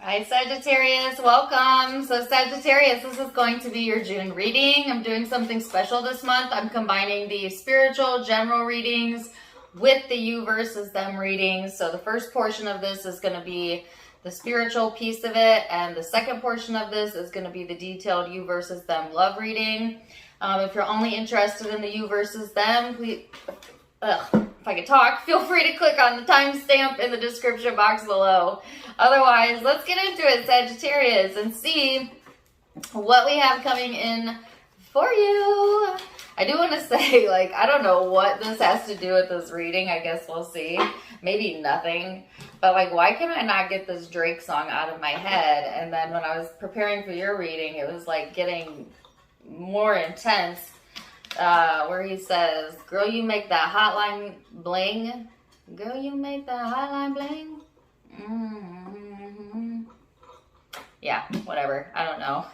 Hi Sagittarius, welcome. So Sagittarius, this is going to be your June reading. I'm doing something special this month. I'm combining the spiritual general readings with the you versus them readings. So the first portion of this is going to be the spiritual piece of it, and the second portion of this is going to be the detailed you versus them love reading. If you're only interested in the you versus them, please, if I could talk, feel free to click on the timestamp in the description box below. Otherwise, let's get into it, Sagittarius, and see what we have coming in for you. I do want to say, I don't know what this has to do with this reading. I guess we'll see. Maybe nothing. But, why can I not get this Drake song out of my head? And then when I was preparing for your reading, it was, getting more intense. Where he says, girl, you make that hotline bling. Girl, you make that hotline bling. Mm-hmm. Yeah, whatever. I don't know.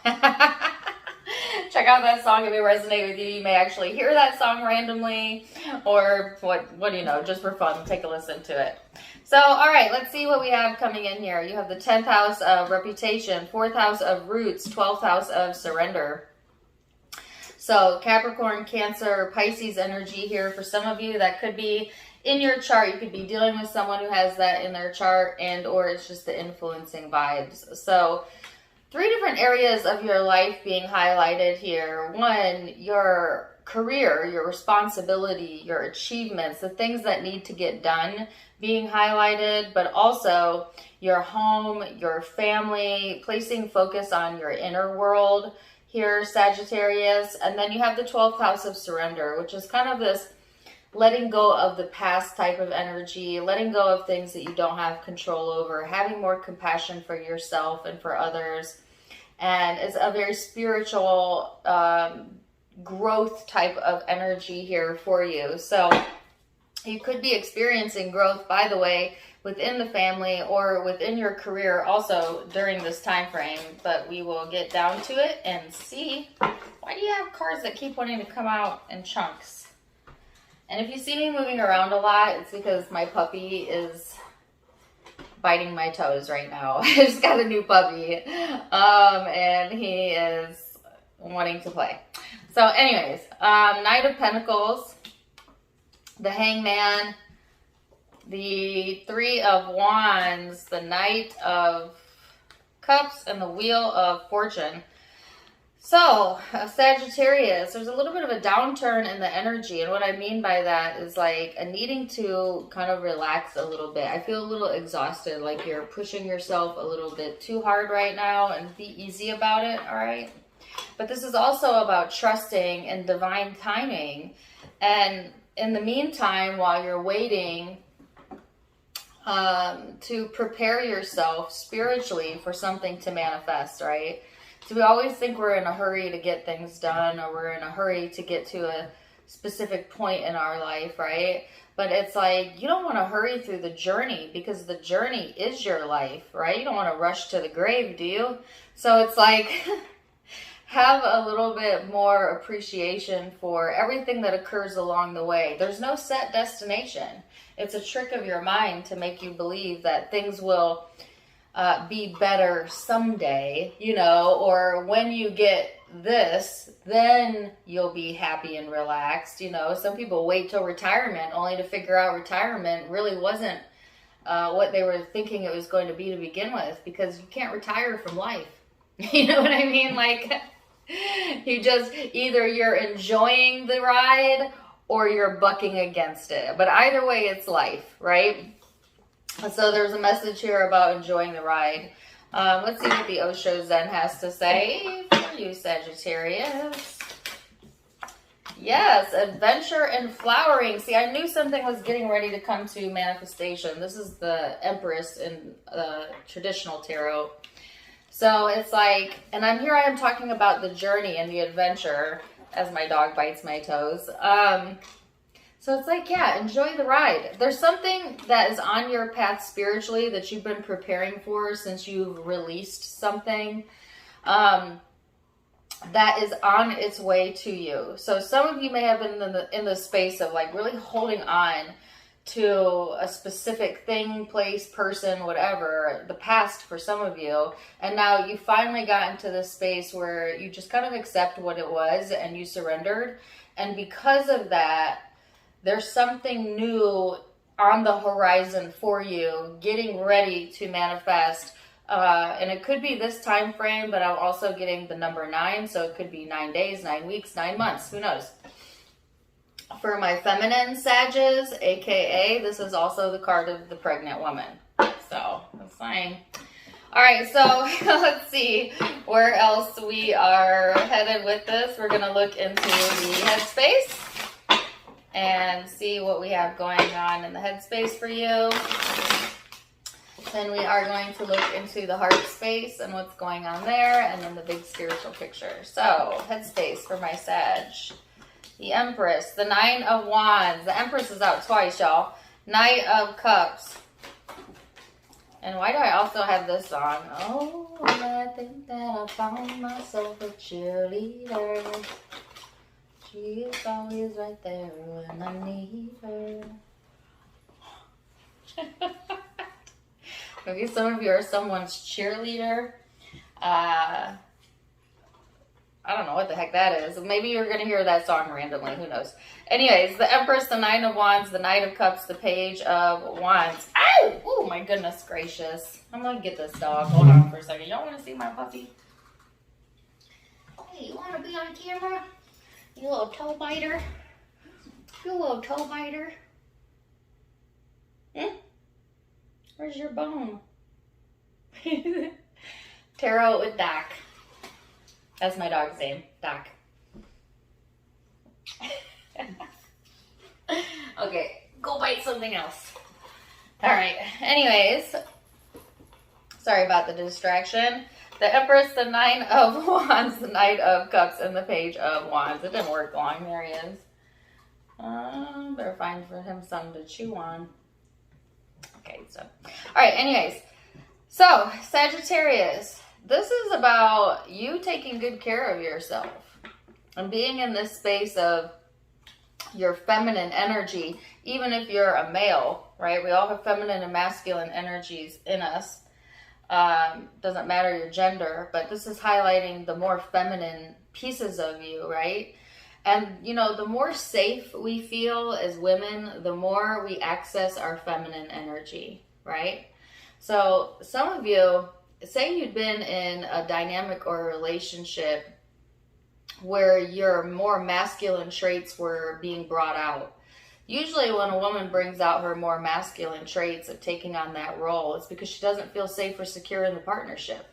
Check out that song if it resonates with you. You may actually hear that song randomly, or what do you know, just for fun. Take a listen to it. So, all right, let's see what we have coming in here. You have the 10th house of reputation, 4th house of roots, 12th house of surrender. So Capricorn, Cancer, Pisces energy here for some of you. That could be in your chart. You could be dealing with someone who has that in their chart, and or it's just the influencing vibes. So 3 different areas of your life being highlighted here. 1, your career, your responsibility, your achievements, the things that need to get done being highlighted, but also your home, your family, placing focus on your inner world here, Sagittarius. And then you have the 12th house of surrender, which is kind of this letting go of the past type of energy, letting go of things that you don't have control over, having more compassion for yourself and for others. And it's a very spiritual growth type of energy here for you. So you could be experiencing growth, by the way, within the family or within your career also during this time frame, but we will get down to it and see. Why do you have cards that keep wanting to come out in chunks? And if you see me moving around a lot, it's because my puppy is biting my toes right now. I just got a new puppy, and he is wanting to play. So anyways, Knight of Pentacles, the Hangman, the 3 of Wands, the Knight of Cups, and the Wheel of Fortune. So, Sagittarius, there's a little bit of a downturn in the energy. And what I mean by that is a needing to kind of relax a little bit. I feel a little exhausted, like you're pushing yourself a little bit too hard right now, and be easy about it, all right? But this is also about trusting in divine timing. And in the meantime, while you're waiting to prepare yourself spiritually for something to manifest, right? So we always think we're in a hurry to get things done, or we're in a hurry to get to a specific point in our life, right? But it's you don't want to hurry through the journey, because the journey is your life, right? You don't want to rush to the grave, do you? So it's have a little bit more appreciation for everything that occurs along the way. There's no set destination. It's a trick of your mind to make you believe that things will be better someday, or when you get this, then you'll be happy and relaxed. Some people wait till retirement only to figure out retirement really wasn't what they were thinking it was going to be to begin with, because you can't retire from life. You know what I mean? You just, either you're enjoying the ride or you're bucking against it. But either way, it's life, right? So there's a message here about enjoying the ride. Let's see what the Osho Zen has to say for you, Sagittarius. Yes, adventure and flowering. See, I knew something was getting ready to come to manifestation. This is the Empress in traditional tarot. So it's and I am talking about the journey and the adventure as my dog bites my toes. So it's yeah, enjoy the ride. There's something that is on your path spiritually that you've been preparing for since you've released something that is on its way to you. So some of you may have been in the space of really holding on to a specific thing, place, person, whatever, the past for some of you. And now you finally got into this space where you just kind of accept what it was and you surrendered. And because of that, there's something new on the horizon for you, getting ready to manifest. And it could be this time frame, but I'm also getting the number 9. So it could be 9 days, 9 weeks, 9 months, who knows? For my feminine Sages, aka this is also the card of the pregnant woman. So that's fine. All right, so let's see where else we are headed with this. We're going to look into the headspace and see what we have going on in the headspace for you. Then we are going to look into the heart space and what's going on there, and then the big spiritual picture. So headspace for my Sag. The Empress, the 9 of Wands. The Empress is out twice, y'all. Knight of Cups. And why do I also have this song? Oh, I think that I found myself a cheerleader. She is always right there when I need her. Maybe some of you are someone's cheerleader. I don't know what the heck that is. Maybe you're going to hear that song randomly. Who knows? Anyways, the Empress, the 9 of Wands, the Knight of Cups, the Page of Wands. Ow! Oh, my goodness gracious. I'm going to get this dog. Hold on for a second. Y'all want to see my puppy? Hey, you want to be on camera? You little toe biter? You little toe biter? Hmm? Where's your bone? Tarot with Doc. That's my dog's name, Doc. Okay, go bite something else. All right, anyways, sorry about the distraction. The Empress, the 9 of Wands, the Knight of Cups, and the Page of Wands. It didn't work long. There he is. Better find for him something to chew on. Okay, so, all right, anyways. So, Sagittarius. This is about you taking good care of yourself and being in this space of your feminine energy, even if you're a male, right? We all have feminine and masculine energies in us. Doesn't matter your gender, but this is highlighting the more feminine pieces of you, right? And, you know, the more safe we feel as women, the more we access our feminine energy, right? So some of you, say you'd been in a dynamic or a relationship where your more masculine traits were being brought out. Usually when a woman brings out her more masculine traits of taking on that role, it's because she doesn't feel safe or secure in the partnership,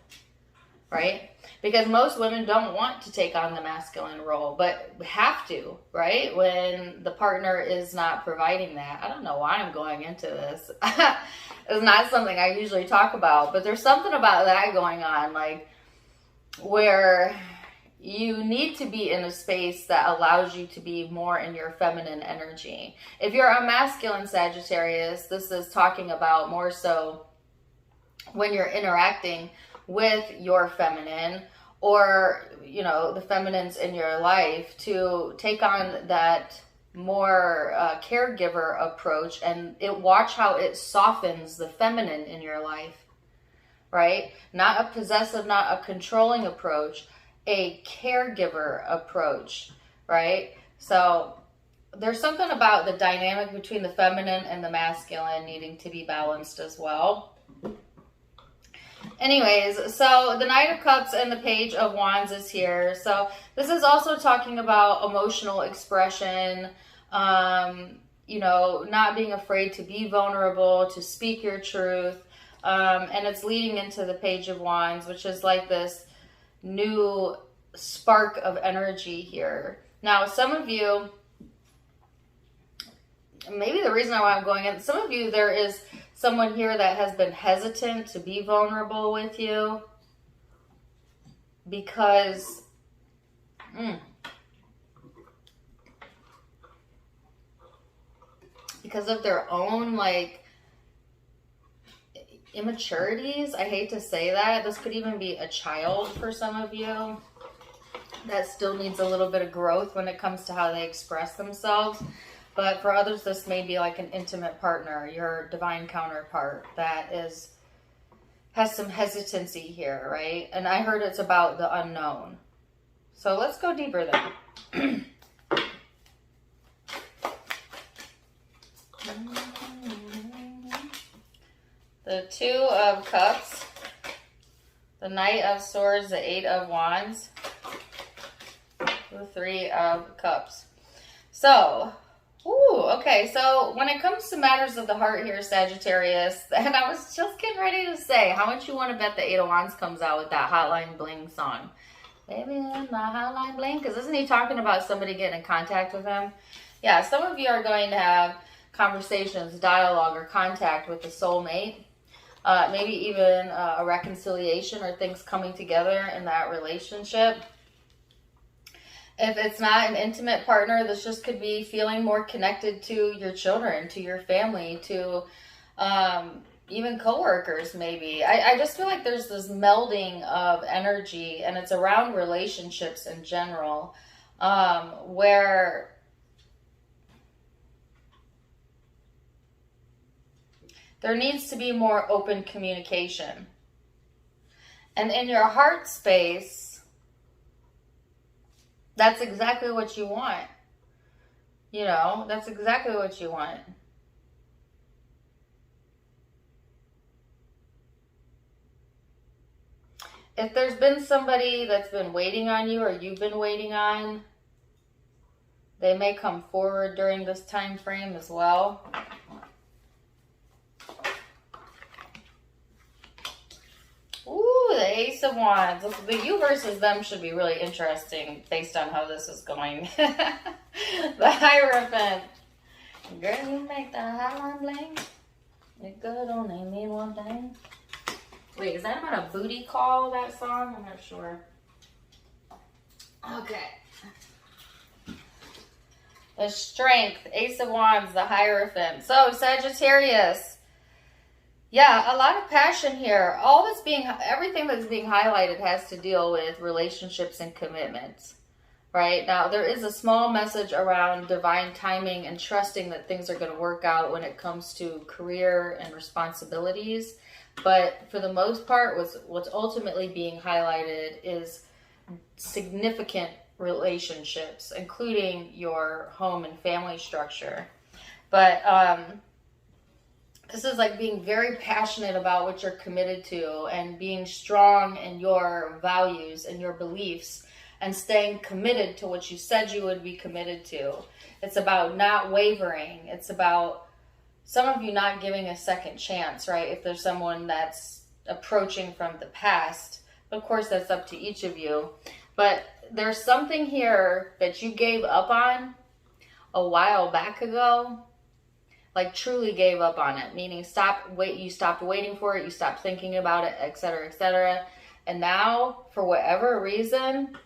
right? Because most women don't want to take on the masculine role, but have to, right? When the partner is not providing that. I don't know why I'm going into this. It's not something I usually talk about, but there's something about that going on, like where you need to be in a space that allows you to be more in your feminine energy. If you're a masculine Sagittarius, this is talking about more so when you're interacting with your feminine, or, you know, the feminines in your life, to take on that more caregiver approach, and watch how it softens the feminine in your life, right? Not a possessive, not a controlling approach, a caregiver approach, right? So there's something about the dynamic between the feminine and the masculine needing to be balanced as well. Anyways, so the Knight of Cups and the Page of Wands is here. So this is also talking about emotional expression, you know, not being afraid to be vulnerable, to speak your truth. And it's leading into the Page of Wands, which is like this new spark of energy here. Now, some of you, maybe the reason why I'm going in, some of you, there is someone here that has been hesitant to be vulnerable with you because of their own, like, immaturities. I hate to say that. This could even be a child for some of you that still needs a little bit of growth when it comes to how they express themselves. But for others, this may be like an intimate partner, your divine counterpart that has some hesitancy here, right? And I heard it's about the unknown. So let's go deeper then. The Two of Cups, the Knight of Swords, the Eight of Wands, the Three of Cups. So, okay, so when it comes to matters of the heart here, Sagittarius, and I was just getting ready to say, how much you want to bet the Eight of Wands comes out with that Hotline Bling song? Baby, my Hotline Bling, because isn't he talking about somebody getting in contact with him? Yeah, some of you are going to have conversations, dialogue, or contact with a soulmate. Maybe even a reconciliation or things coming together in that relationship. If it's not an intimate partner, this just could be feeling more connected to your children, to your family, to even coworkers maybe. I just feel like there's this melding of energy, and it's around relationships in general, where there needs to be more open communication. And in your heart space, that's exactly what you want. You know, that's exactly what you want. If there's been somebody that's been waiting on you or you've been waiting on, they may come forward during this time frame as well. Ooh, the Ace of Wands. The you versus them should be really interesting based on how this is going. The Hierophant. Girl, you make the Hotline Bling. It could only mean one thing. Wait, is that about a booty call, that song? I'm not sure. Okay. The Strength. Ace of Wands. The Hierophant. So, Sagittarius. Yeah, a lot of passion here. Everything that's being highlighted has to deal with relationships and commitments, right? Now, there is a small message around divine timing and trusting that things are going to work out when it comes to career and responsibilities. But for the most part, what's ultimately being highlighted is significant relationships, including your home and family structure. But, this is like being very passionate about what you're committed to and being strong in your values and your beliefs and staying committed to what you said you would be committed to. It's about not wavering. It's about some of you not giving a second chance, right? If there's someone that's approaching from the past. Of course, that's up to each of you. But there's something here that you gave up on a while back ago. Like truly gave up on it, meaning you stopped waiting for it, you stopped thinking about it, etc., etc. And now, for whatever reason,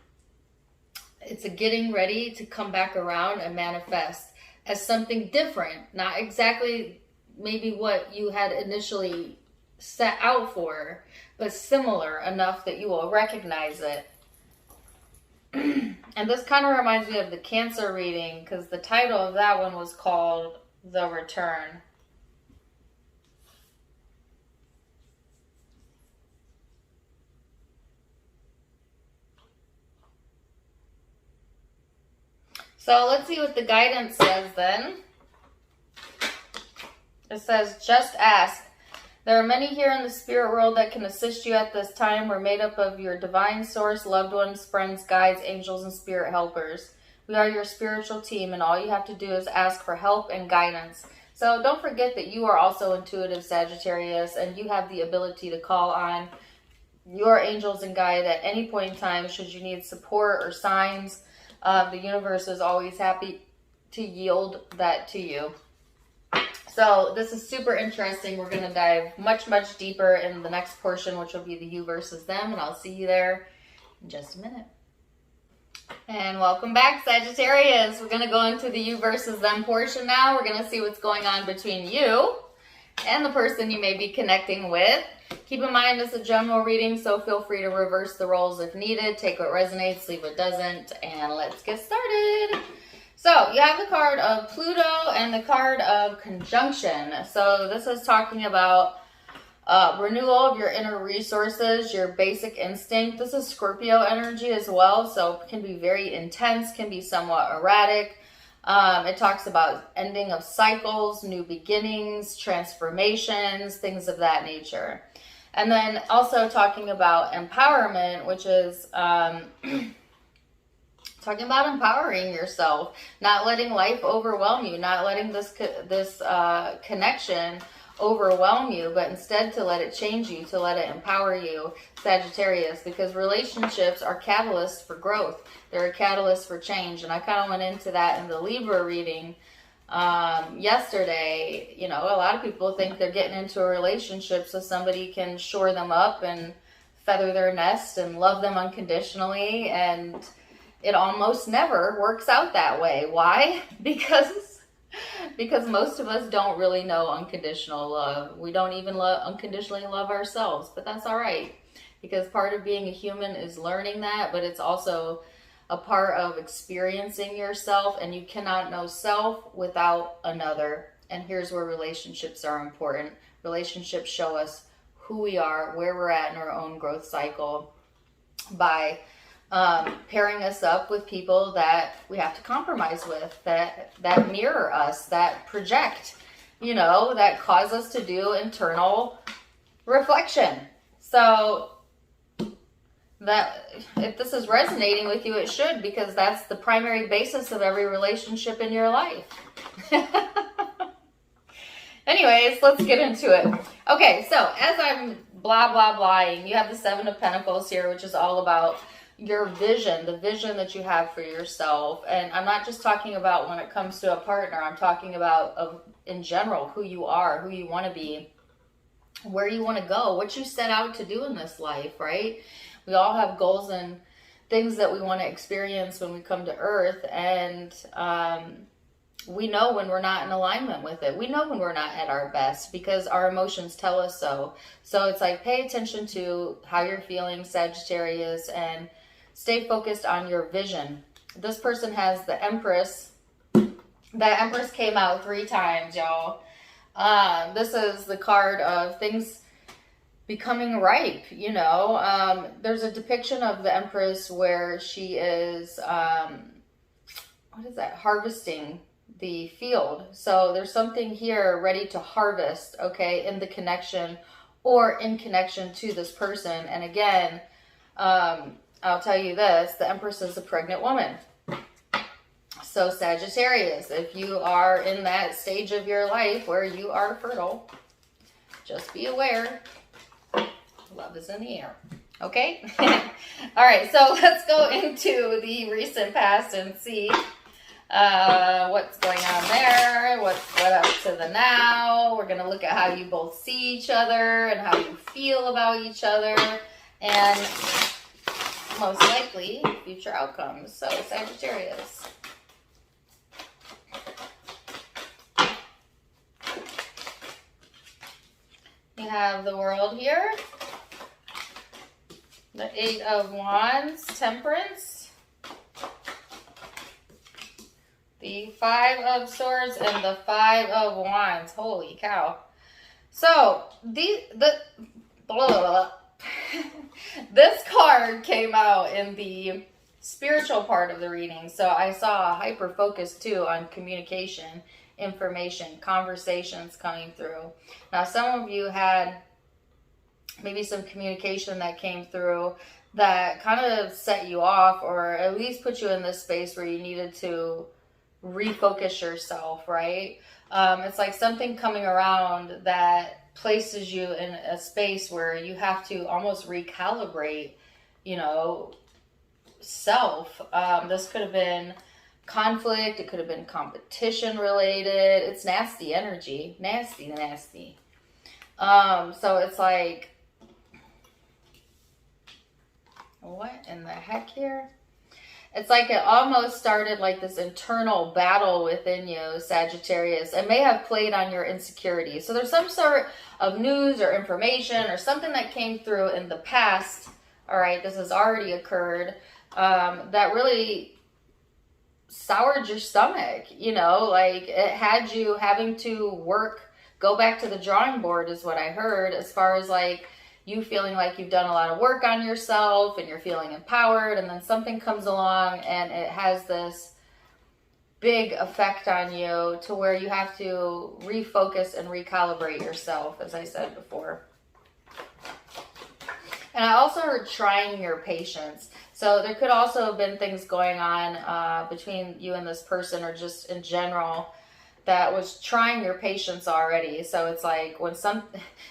it's a getting ready to come back around and manifest as something different, not exactly maybe what you had initially set out for, but similar enough that you will recognize it. And this kind of reminds me of the Cancer reading, because the title of that one was called The Return. So let's see what the guidance says then. It says, just ask. There are many here in the spirit world that can assist you at this time. We're made up of your divine source, loved ones, friends, guides, angels, and spirit helpers. We are your spiritual team, and all you have to do is ask for help and guidance. So don't forget that you are also intuitive, Sagittarius, and you have the ability to call on your angels and guide at any point in time should you need support or signs. The universe is always happy to yield that to you. So this is super interesting. We're going to dive much, much deeper in the next portion, which will be the you versus them, and I'll see you there in just a minute. And welcome back, Sagittarius. We're going to go into the you versus them portion now. We're going to see what's going on between you and the person you may be connecting with. Keep in mind, it's a general reading, so feel free to reverse the roles if needed. Take what resonates, leave what doesn't, and let's get started. So you have the card of Pluto and the card of conjunction. So this is talking about renewal of your inner resources, your basic instinct. This is Scorpio energy as well, so it can be very intense, can be somewhat erratic. It talks about ending of cycles, new beginnings, transformations, things of that nature. And then also talking about empowerment, which is talking about empowering yourself, not letting life overwhelm you, not letting this connection overwhelm you, but instead to let it change you, to let it empower you, Sagittarius, because relationships are catalysts for growth. They're a catalyst for change. And I kind of went into that in the Libra reading yesterday. You know, a lot of people think they're getting into a relationship so somebody can shore them up and feather their nest and love them unconditionally, and it almost never works out that way. Why? Because most of us don't really know unconditional love. We don't even unconditionally love ourselves, but that's all right, because part of being a human is learning that, but it's also a part of experiencing yourself, and you cannot know self without another. And here's where relationships are important. Relationships show us who we are, where we're at in our own growth cycle, by pairing us up with people that we have to compromise with, that mirror us, that project, you know, that cause us to do internal reflection. So that if this is resonating with you, it should, because that's the primary basis of every relationship in your life. Anyways, let's get into it. Okay, so as I'm blah, blah, blahing, you have the Seven of Pentacles here, which is all about your vision, the vision that you have for yourself. And I'm not just talking about when it comes to a partner. I'm talking about in general, who you are, who you want to be, where you want to go, what you set out to do in this life, right? We all have goals and things that we want to experience when we come to Earth. And we know when we're not in alignment with it. We know when we're not at our best, because our emotions tell us so. So it's like, pay attention to how you're feeling, Sagittarius, and stay focused on your vision. This person has the Empress. The Empress came out 3 times, y'all. This is the card of things becoming ripe, you know. There's a depiction of the Empress where she is, what is that? Harvesting the field. So there's something here ready to harvest, okay, in the connection or in connection to this person. And again, I'll tell you this, the Empress is a pregnant woman. So Sagittarius, if you are in that stage of your life where you are fertile, just be aware, love is in the air. Okay? All right, so let's go into the recent past and see what's going on there, what up to the now. We're going to look at how you both see each other and how you feel about each other, and most likely future outcomes. So Sagittarius. You have the World here, the 8 of Wands, Temperance, the 5 of Swords, and the 5 of Wands. Holy cow. So this card came out in the spiritual part of the reading. So I saw a hyper focus too on communication, information, conversations coming through. Now, some of you had maybe some communication that came through that kind of set you off, or at least put you in this space where you needed to refocus yourself, right? It's like something coming around that places you in a space where you have to almost recalibrate, you know, self. This could have been conflict, it could have been competition related. It's nasty energy, nasty. So it's like, what in the heck here? It's like it almost started like this internal battle within you, Sagittarius. It may have played on your insecurity. So there's some sort of news or information or something that came through in the past. All right, this has already occurred. That really soured your stomach, you know, like it had you having to go back to the drawing board is what I heard, as far as like you feeling like you've done a lot of work on yourself and you're feeling empowered, and then something comes along and it has this big effect on you to where you have to refocus and recalibrate yourself, as I said before. And I also heard trying your patience. So there could also have been things going on between you and this person, or just in general, that was trying your patience already. So it's like when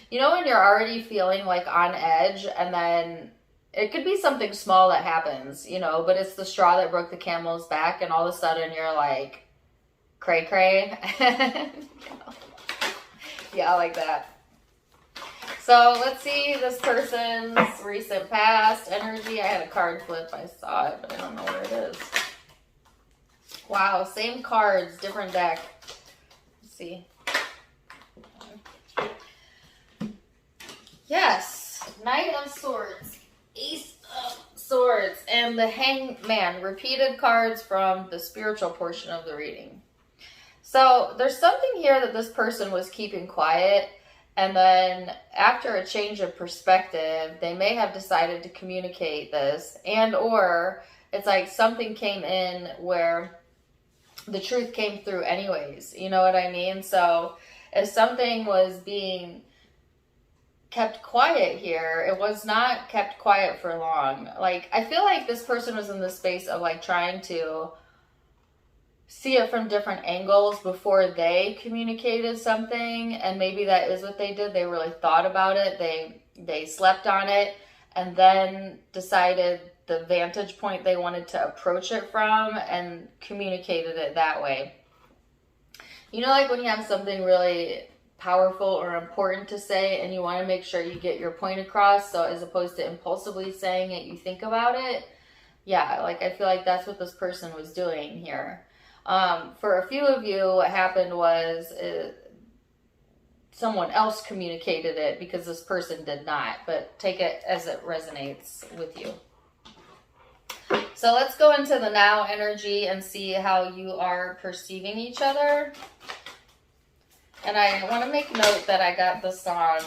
you know, when you're already feeling like on edge, and then it could be something small that happens, you know, but it's the straw that broke the camel's back, and all of a sudden you're like, cray cray. Yeah, like that. So let's see this person's recent past energy. I had a card flip. I saw it, but I don't know where it is. Wow, same cards, different deck. Let's see. Yes, Knight of Swords, Ace of Swords, and the Hangman. Repeated cards from the spiritual portion of the reading. So there's something here that this person was keeping quiet. And then after a change of perspective, they may have decided to communicate this, and or it's like something came in where the truth came through anyways. You know what I mean? So if something was being kept quiet here, it was not kept quiet for long. Like, I feel like this person was in the space of like trying to see it from different angles before they communicated something, and maybe that is what they did. They really thought about it, they slept on it, and then decided the vantage point they wanted to approach it from and communicated it that way. You know, like when you have something really powerful or important to say and you want to make sure you get your point across, so as opposed to impulsively saying it, you think about it. Yeah, like I feel like that's what this person was doing here. For a few of you, what happened was someone else communicated it because this person did not, but take it as it resonates with you. So let's go into the now energy and see how you are perceiving each other. And I want to make note that I got the song,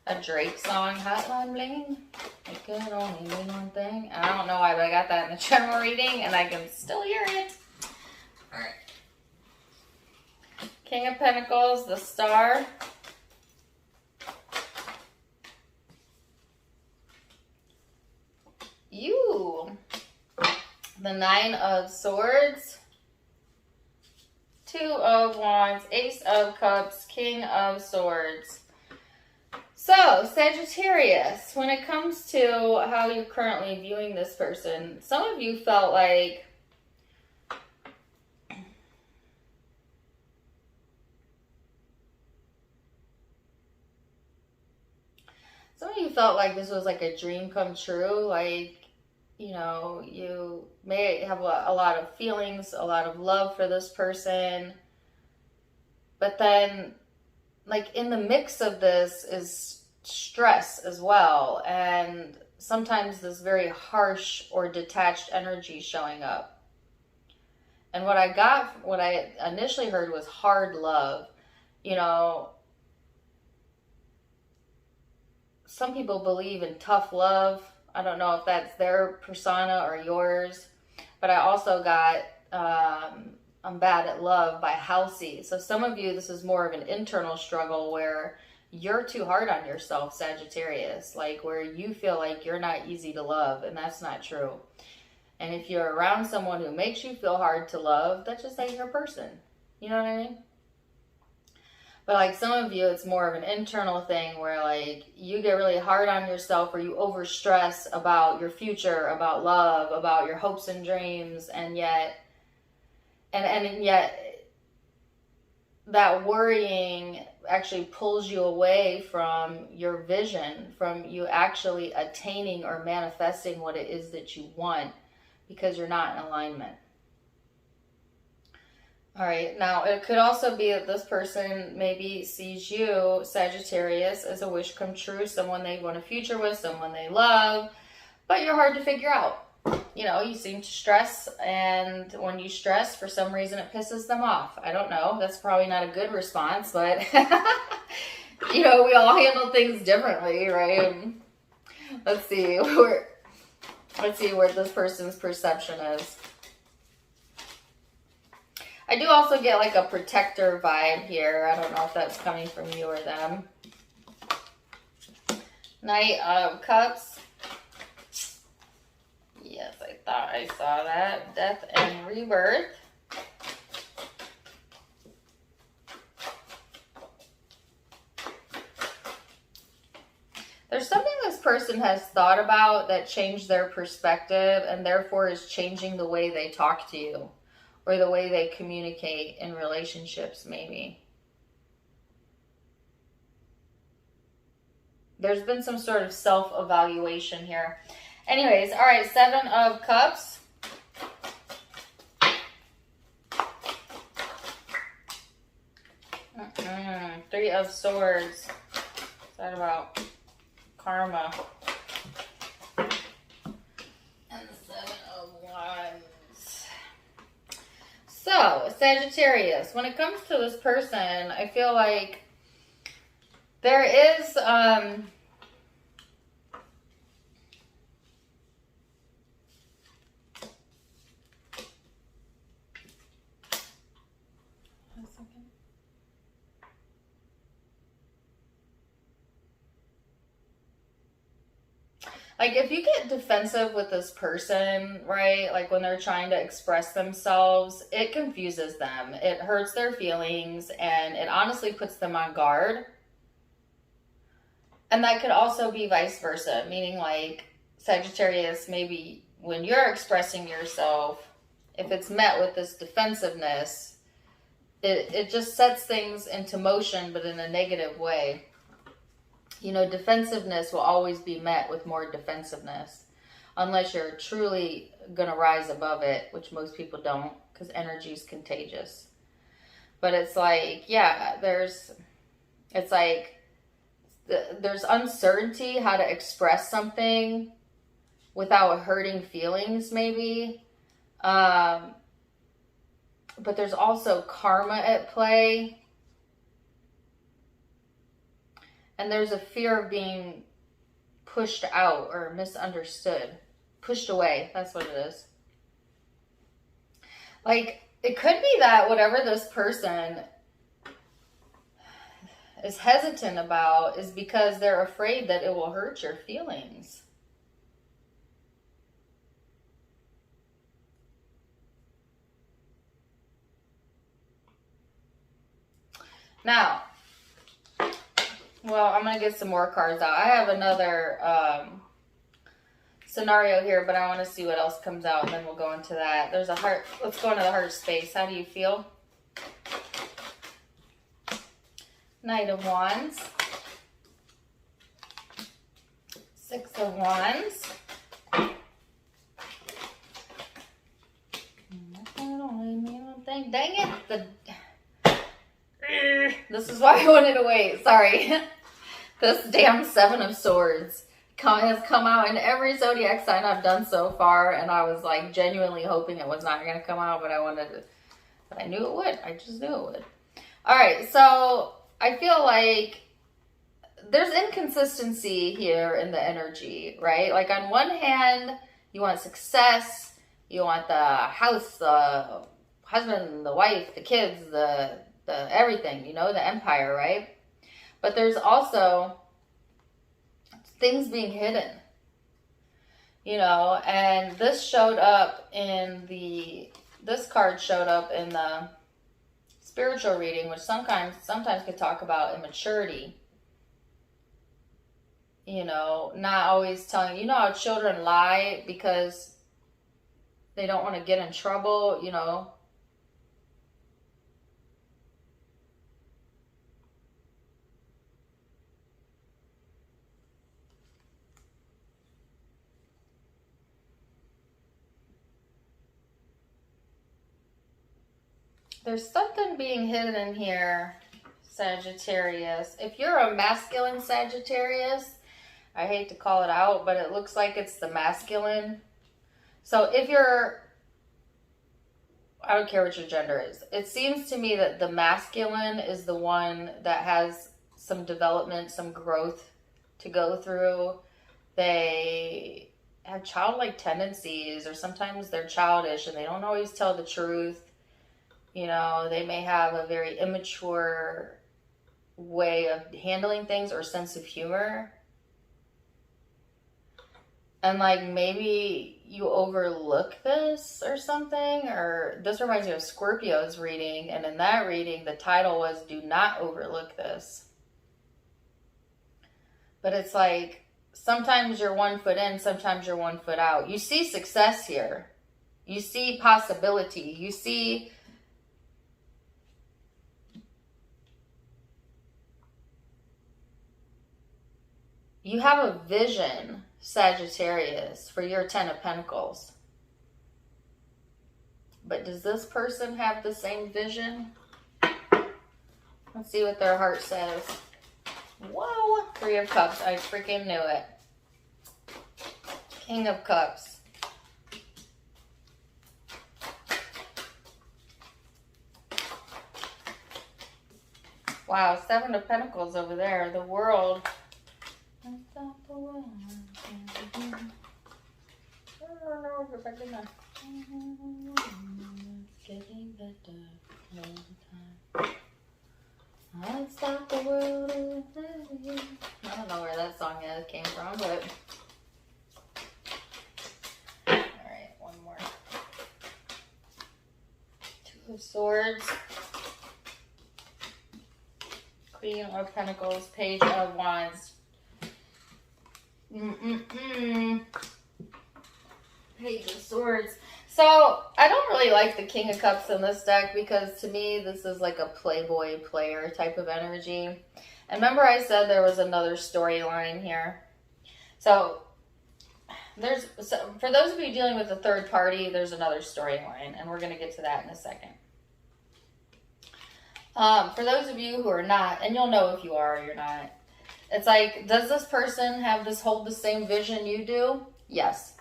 a Drake song, Hotline Bling. It could only mean one thing. I don't know why, but I got that in the general reading and I can still hear it. All right. King of Pentacles, the Star. You. The Nine of Swords. Two of Wands, Ace of Cups, King of Swords. So, Sagittarius, when it comes to how you're currently viewing this person, some of you felt like this was like a dream come true. Like, you know, you may have a lot of feelings, a lot of love for this person. But then, like, in the mix of this is stress as well. And sometimes this very harsh or detached energy showing up. And what I initially heard was hard love. You know, some people believe in tough love. I don't know if that's their persona or yours, but I also got I'm Bad at Love by Halsey. So some of you, this is more of an internal struggle where you're too hard on yourself, Sagittarius, like where you feel like you're not easy to love, and that's not true. And if you're around someone who makes you feel hard to love, that's just like your person. You know what I mean? But like some of you, it's more of an internal thing where like you get really hard on yourself, or you overstress about your future, about love, about your hopes and dreams, and yet that worrying actually pulls you away from your vision, from you actually attaining or manifesting what it is that you want, because you're not in alignment. All right, now it could also be that this person maybe sees you, Sagittarius, as a wish come true, someone they want a future with, someone they love, but you're hard to figure out. you know, you seem to stress, and when you stress, for some reason it pisses them off. I don't know. That's probably not a good response, but you know, we all handle things differently, right? Let's see where this person's perception is. I do also get like a protector vibe here. I don't know if that's coming from you or them. Knight of Cups. Yes, I thought I saw that. Death and rebirth. There's something this person has thought about that changed their perspective and therefore is changing the way they talk to you or the way they communicate in relationships, maybe. There's been some sort of self-evaluation here. Anyways, all right, 7 of Cups. Three of Swords. What's that about? Karma. And the 7 of Wands. So, Sagittarius, when it comes to this person, I feel like there is like, if you get defensive with this person, right, like when they're trying to express themselves, it confuses them. It hurts their feelings, and it honestly puts them on guard. And that could also be vice versa, meaning like Sagittarius, maybe when you're expressing yourself, if it's met with this defensiveness, it just sets things into motion, but in a negative way. You know, defensiveness will always be met with more defensiveness unless you're truly going to rise above it, which most people don't, because energy is contagious. But it's like, yeah, there's uncertainty how to express something without hurting feelings, maybe. But there's also karma at play. And there's a fear of being pushed out or misunderstood. Pushed away. That's what it is. Like, it could be that whatever this person is hesitant about is because they're afraid that it will hurt your feelings. Now, well, I'm going to get some more cards out. I have another scenario here, but I want to see what else comes out, and then we'll go into that. There's a heart. Let's go into the heart space. How do you feel? Knight of Wands. 6 of Wands. Dang it. This is why I wanted to wait. Sorry. This damn 7 of Swords has come out in every zodiac sign I've done so far, and I was like genuinely hoping it was not going to come out, but I knew it would. I just knew it would. All right, so I feel like there's inconsistency here in the energy, right? Like on one hand, you want success, you want the house, the husband, the wife, the kids, the everything, you know, the empire, right? But there's also things being hidden, you know, and this showed up this card showed up in the spiritual reading, which sometimes could talk about immaturity. You know, not always telling, you know how children lie because they don't want to get in trouble, you know. There's something being hidden in here, Sagittarius. If you're a masculine Sagittarius, I hate to call it out, but it looks like it's the masculine. So if you're, I don't care what your gender is, it seems to me that the masculine is the one that has some development, some growth to go through. They have childlike tendencies, or sometimes they're childish and they don't always tell the truth. You know, they may have a very immature way of handling things or sense of humor. And like maybe you overlook this or something, or this reminds me of Scorpio's reading, and in that reading the title was "Do Not Overlook This." But it's like sometimes you're 1 foot in, sometimes you're 1 foot out. You see success here. You see possibility. You see you have a vision, Sagittarius, for your 10 of Pentacles. But does this person have the same vision? Let's see what their heart says. Whoa, 3 of Cups. I freaking knew it. King of Cups. Wow, 7 of Pentacles over there. The World. Getting better all the time. I'll stop the world. I don't know where that song came from, but alright, one more. 2 of Swords. Queen of Pentacles, Page of Wands. Page of Swords. So, I don't really like the King of Cups in this deck because to me, this is like a playboy player type of energy. And remember I said there was another storyline here. So, for those of you dealing with a third party, there's another storyline, and we're going to get to that in a second. For those of you who are not, and you'll know if you are or you're not, it's like, does this person hold the same vision you do? Yes,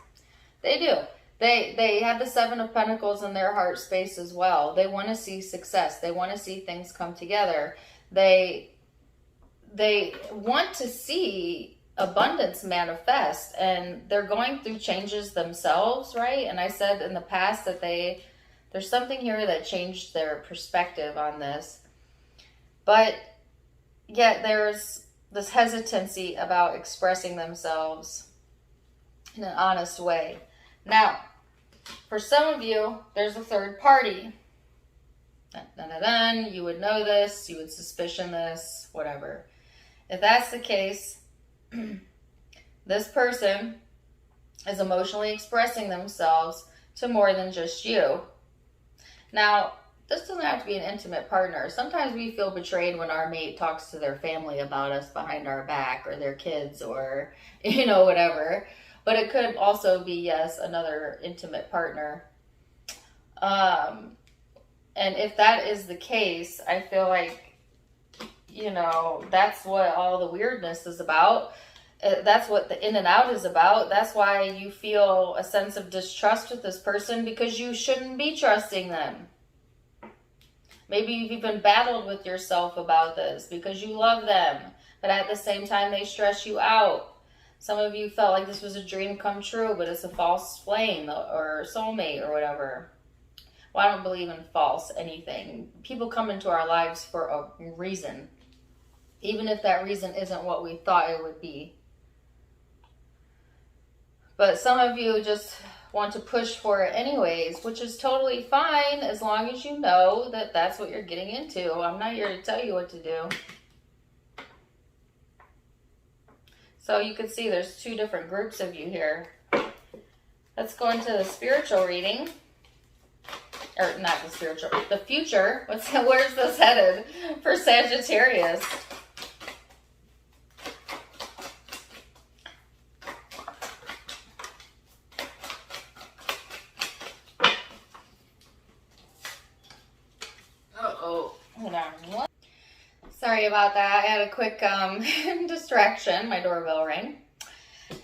they do. They have the 7 of Pentacles in their heart space as well. They want to see success. They want to see things come together. They want to see abundance manifest, and they're going through changes themselves, right? And I said in the past that there's something here that changed their perspective on this. But yet there's this hesitancy about expressing themselves in an honest way. Now, for some of you, there's a third party. You would know this, you would suspicion this, whatever. If that's the case, this person is emotionally expressing themselves to more than just you. Now, this doesn't have to be an intimate partner. Sometimes we feel betrayed when our mate talks to their family about us behind our back, or their kids, or, whatever. But it could also be, yes, another intimate partner. And if that is the case, I feel like, that's what all the weirdness is about. That's what the in and out is about. That's why you feel a sense of distrust with this person, because you shouldn't be trusting them. Maybe you've even battled with yourself about this because you love them, but at the same time they stress you out. Some of you felt like this was a dream come true, but it's a false flame or soulmate or whatever. Well, I don't believe in false anything. People come into our lives for a reason, even if that reason isn't what we thought it would be. But some of you just want to push for it anyways, which is totally fine as long as you know that that's what you're getting into. I'm not here to tell you what to do. So you can see there's 2 different groups of you here. Let's go into the spiritual reading. Or not the spiritual, the future. Where's this headed for Sagittarius? Sorry about that. I had a quick distraction. My doorbell rang.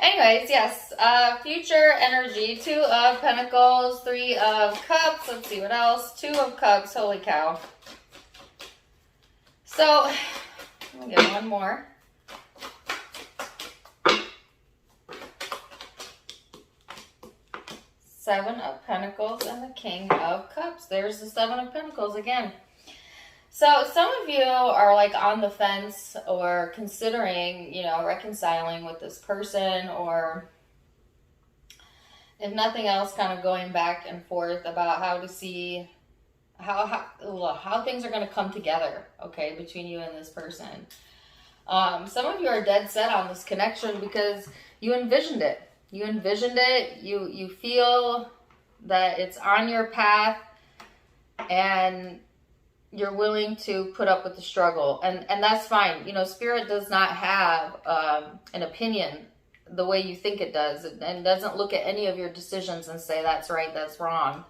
Anyways, yes, future energy, 2 of Pentacles, 3 of Cups, let's see what else, 2 of Cups, holy cow. So, let me get one more. Seven of Pentacles and the King of Cups. There's the 7 of Pentacles again. So some of you are like on the fence or considering, you know, reconciling with this person, or if nothing else, kind of going back and forth about how to see how things are going to come together, okay, between you and this person. Some of you are dead set on this connection because you envisioned it. You envisioned it. You feel that it's on your path, and you're willing to put up with the struggle, and that's fine. You know, Spirit does not have an opinion the way you think it does, and doesn't look at any of your decisions and say that's right, that's wrong.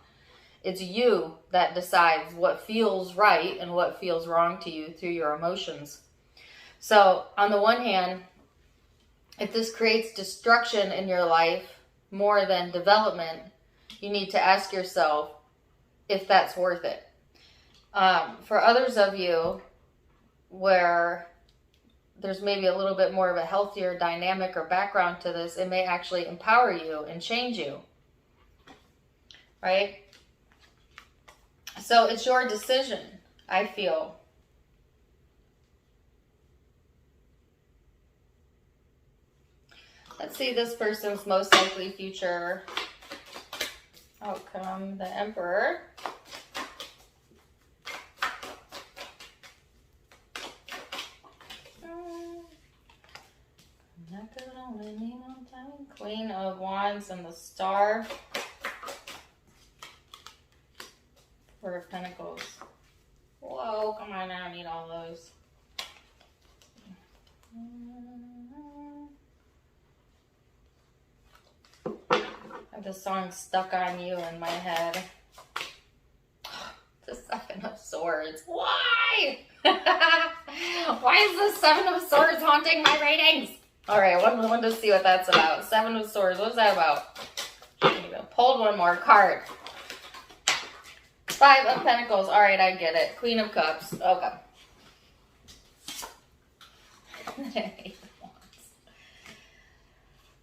It's you that decides what feels right and what feels wrong to you through your emotions. So on the one hand, if this creates destruction in your life more than development, you need to ask yourself if that's worth it. For others of you where there's maybe a little bit more of a healthier dynamic or background to this, it may actually empower you and change you, right? So it's your decision, I feel. Let's see this person's most likely future outcome. The Emperor. Queen of Wands and the Star. 4 of Pentacles. Whoa, come on, I don't need all those. I have the song Stuck on You in my head. The 7 of Swords. Why? Why is the 7 of Swords haunting my ratings? Alright, one to see what that's about. 7 of Swords, what's that about? Pulled one more card. 5 of Pentacles, alright, I get it. Queen of Cups, okay.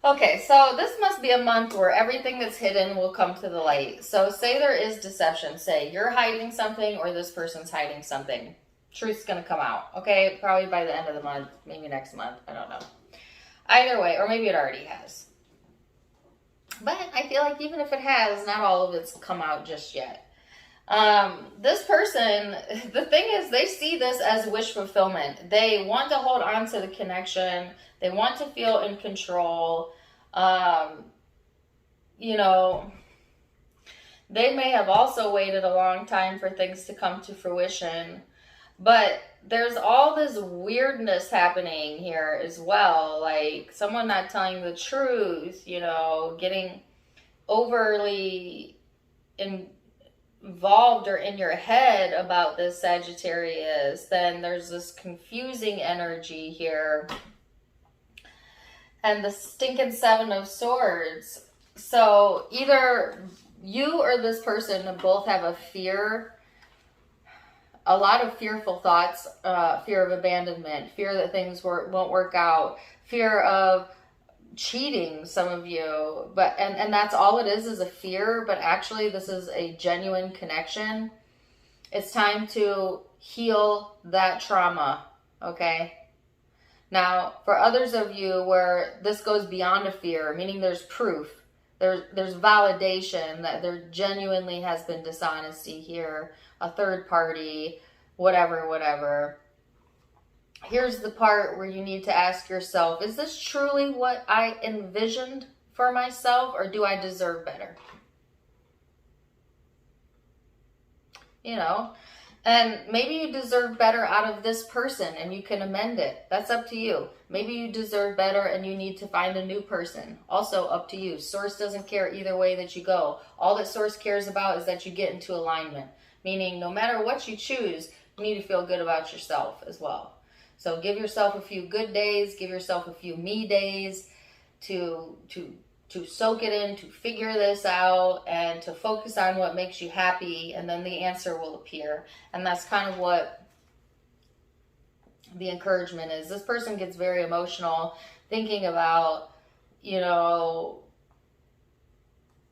Okay, so this must be a month where everything that's hidden will come to the light. So say there is deception. Say you're hiding something or this person's hiding something. Truth's going to come out, okay? Probably by the end of the month, maybe next month, I don't know. Either way, or maybe it already has. But I feel like even if it has, not all of it's come out just yet. This person, the thing is, they see this as wish fulfillment. They want to hold on to the connection. They want to feel in control. You know, they may have also waited a long time for things to come to fruition. But there's all this weirdness happening here as well. Like someone not telling the truth, you know, getting overly involved or in your head about this Sagittarius. Then there's this confusing energy here. And the stinking 7 of Swords. So either you or this person both have a fear, a lot of fearful thoughts, fear of abandonment, fear that things won't work out, fear of cheating, some of you, but and that's all it is a fear, but actually this is a genuine connection. It's time to heal that trauma, okay? Now, for others of you where this goes beyond a fear, meaning there's proof, there's validation that there genuinely has been dishonesty here, a third party, whatever. Here's the part where you need to ask yourself, is this truly what I envisioned for myself, or do I deserve better? You know, and maybe you deserve better out of this person and you can amend it. That's up to you. Maybe you deserve better and you need to find a new person. Also up to you. Source doesn't care either way that you go. All that Source cares about is that you get into alignment. Meaning no matter what you choose, you need to feel good about yourself as well. So give yourself a few good days. Give yourself a few me days. to soak it in, to figure this out, and to focus on what makes you happy, and then the answer will appear. And that's kind of what the encouragement is. This person gets very emotional thinking about, you know,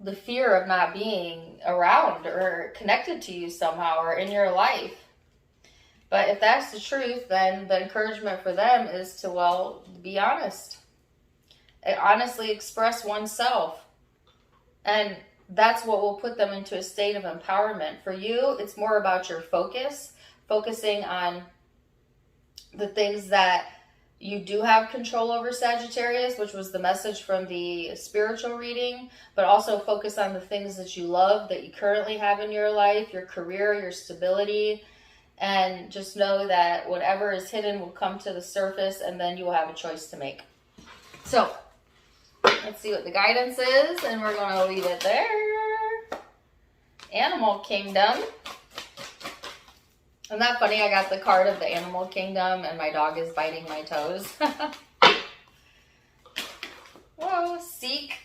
the fear of not being around or connected to you somehow or in your life. But if that's the truth, then the encouragement for them is to, well, be honest. Honestly express oneself. And that's what will put them into a state of empowerment. For you, it's more about your focus, focusing on the things that you do have control over, Sagittarius, which was the message from the spiritual reading, but also focus on the things that you love, that you currently have in your life, your career, your stability, and just know that whatever is hidden will come to the surface, and then you will have a choice to make. So, let's see what the guidance is, and we're going to leave it there. Animal Kingdom. Isn't that funny? I got the card of the Animal Kingdom, and my dog is biting my toes. Whoa, seek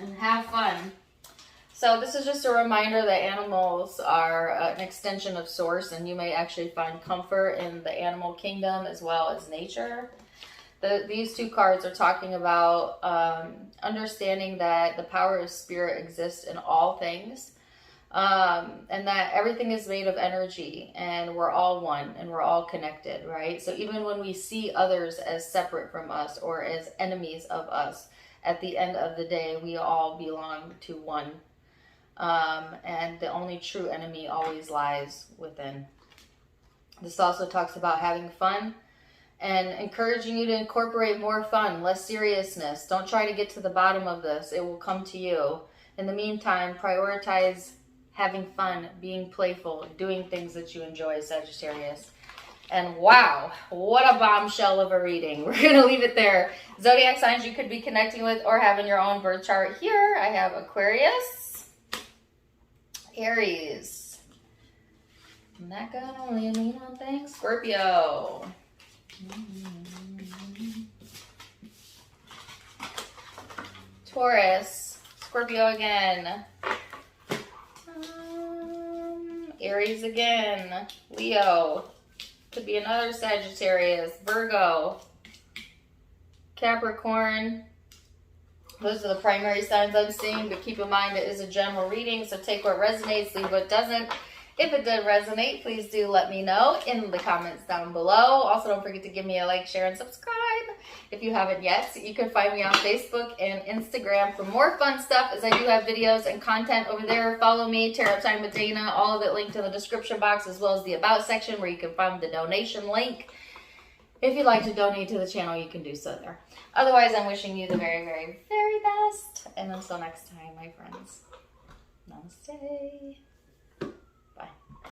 and have fun. So this is just a reminder that animals are an extension of Source, and you may actually find comfort in the animal kingdom as well as nature. These two cards are talking about understanding that the power of spirit exists in all things, and that everything is made of energy, and we're all one, and we're all connected, right? So even when we see others as separate from us or as enemies of us, at the end of the day, we all belong to one. And the only true enemy always lies within. This also talks about having fun and encouraging you to incorporate more fun, less seriousness. Don't try to get to the bottom of this. It will come to you. In the meantime, prioritize having fun, being playful, doing things that you enjoy, Sagittarius. And wow, what a bombshell of a reading. We're going to leave it there. Zodiac signs you could be connecting with or having your own birth chart here. I have Aquarius, Aries. And that can only mean one thing. Scorpio. Taurus. Scorpio again. Aries again. Leo. Could be another Sagittarius. Virgo. Capricorn. Those are the primary signs I'm seeing, but keep in mind it is a general reading, so take what resonates, leave what doesn't. If it did resonate, please do let me know in the comments down below. Also, don't forget to give me a like, share, and subscribe if you haven't yet. You can find me on Facebook and Instagram for more fun stuff, as I do have videos and content over there. Follow me, Tarot Time with Dana, all of it linked in the description box, as well as the About section where you can find the donation link. If you'd like to donate to the channel, you can do so there. Otherwise, I'm wishing you the very, very, very best. And until next time, my friends, namaste.